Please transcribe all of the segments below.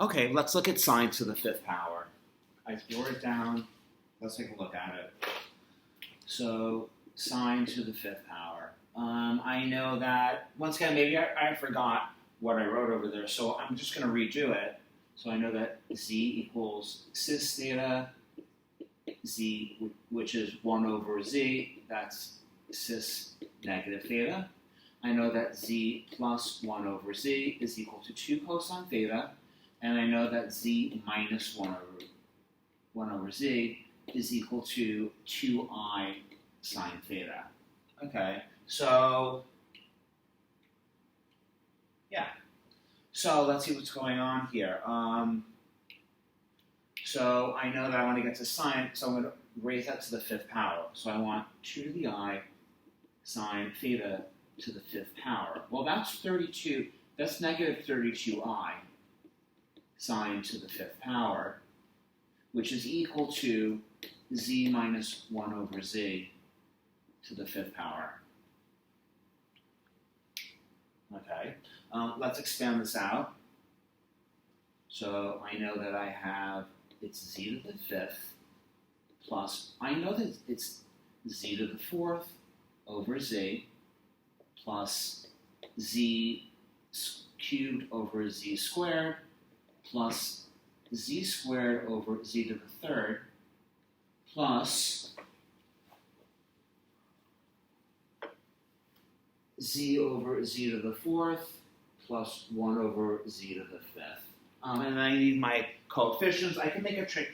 Okay, let's look at sine to the fifth power. I wrote it down. Let's take a look at it. So sine to the fifth power. I know that, once again, maybe I forgot what I wrote over there, so I'm just going to redo it. So I know that z equals cis theta, z, which is 1 over z, that's cis negative theta. I know that z plus 1 over z is equal to 2 cosine theta, and I know that z minus 1 over z is equal to 2I sine theta. Okay, so, yeah. So let's see what's going on here. So I know that I want to get to sine, so I'm going to raise that to the fifth power. So I want 2 to the I sine theta to the fifth power. Well, that's 32, that's negative 32I sine to the fifth power, which is equal to z minus 1 over z to the fifth power. Okay, let's expand this out. So I know that I have, it's z to the fifth plus, I know that it's z to the fourth over z plus z cubed over z squared plus z squared over z to the third plus z over z to the fourth plus 1 over z to the fifth. And I need my coefficients. I can make a trick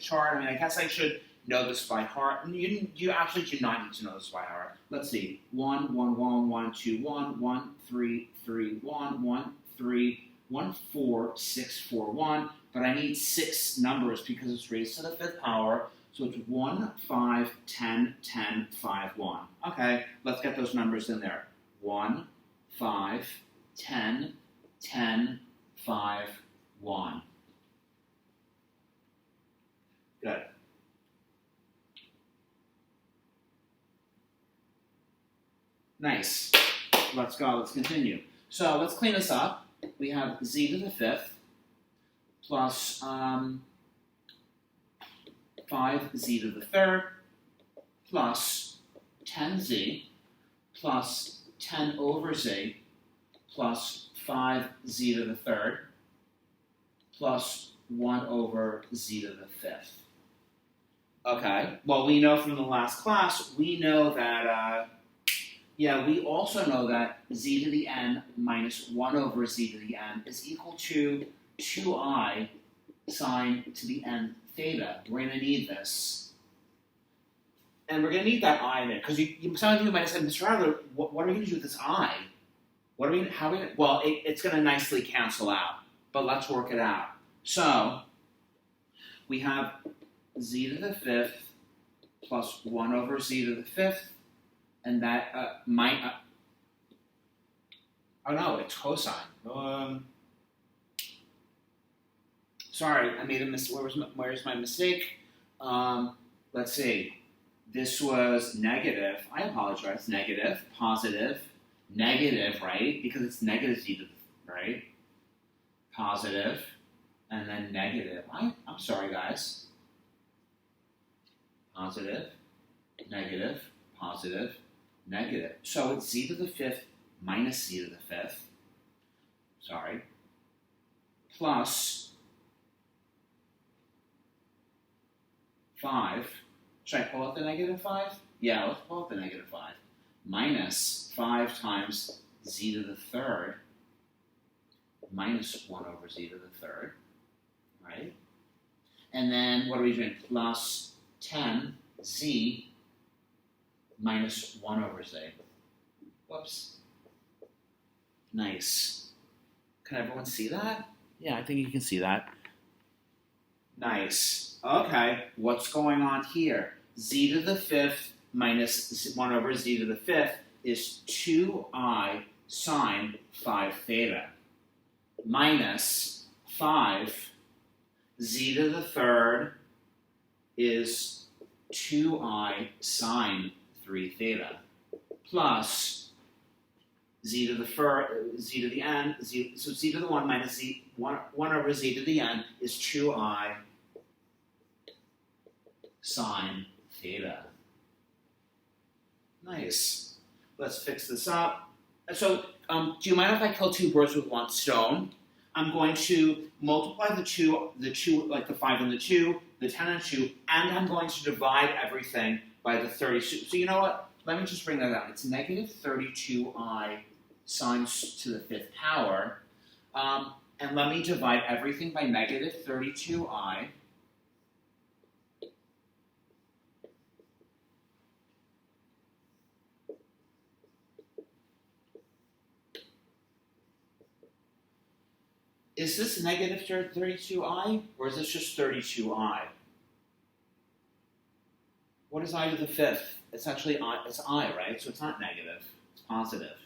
chart. I mean, I guess I should know this by heart. You actually do not need to know this by heart. Let's see. 1, 1, 1, 1, 2, 1, 1, 3, 3, 1, 1, 3, 1, 4, 6, 4, 1. But I need 6 numbers because it's raised to the fifth power. So it's 1, 5, 10, 10, 5, 1. Okay, let's get those numbers in there. 1, 5, 10, 10, 5, 1. Good. Nice. Let's go. Let's continue. So let's clean this up. We have z to the fifth plus 5z to the third plus 10z plus 10 over z plus 5z to the third plus 1 over z to the fifth. Okay, well, we know from the last class, we know that, we also know that z to the n minus 1 over z to the n is equal to 2I sine to the n theta. We're going to need this. And we're going to need that I there, because some of you might have said, Mr. Adler, what are we going to do with this I? Well, it's going to nicely cancel out, but let's work it out. So, we have z to the fifth plus 1 over z to the fifth, and that oh no, it's cosine. Sorry, I made a mistake. Where's my mistake? Let's see. This was negative. I apologize. Negative, positive, negative, right? Because it's negative z to the, right? Positive, and then negative. I'm sorry, guys. Positive, negative, positive, negative. So it's z to the fifth minus z to the fifth. Sorry. Plus 5. Should I pull out the negative 5? Yeah, let's pull out the negative 5. Minus 5 times z to the third minus 1 over z to the third, right? And then what are we doing? Plus 10z minus 1 over z. Whoops. Nice. Can everyone see that? Yeah, I think you can see that. Nice. Okay, what's going on here? Z to the fifth minus 1 over z to the fifth is 2I sine 5 theta minus 5 z to the third is 2I sine 3 theta plus z to the n, so z to the 1 minus z, 1 over z to the n is 2I sine theta. Nice. Let's fix this up. So, do you mind if I kill two birds with one stone? I'm going to multiply the 2, like the 5 and the 2, the 10 and 2, and I'm going to divide everything by the 32. So you know what? Let me just bring that out. It's negative 32I sine to the 5th power. And let me divide everything by negative 32I. Is this negative 32I, or is this just 32I? What is I to the 5th? It's actually I, it's I, right? So it's not negative, it's positive.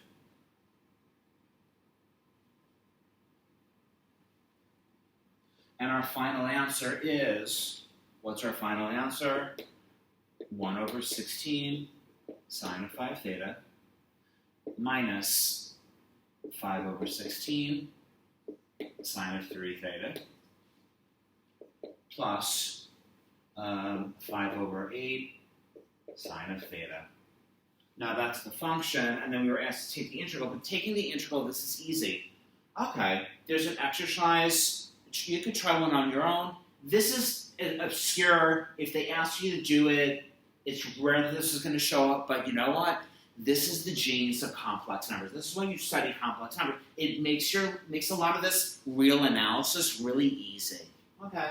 And our final answer is, what's our final answer? 1 over 16 sine of 5 theta minus 5 over 16 sine of 3 theta plus 5 over 8 sine of theta. Now that's the function, and then we were asked to take the integral, but taking the integral, this is easy. Okay, there's an exercise. You could try one on your own. This is obscure. If they ask you to do it, it's rare that this is going to show up, but you know what? This is the genes of complex numbers. This is when you study complex numbers. It makes a lot of this real analysis really easy. Okay.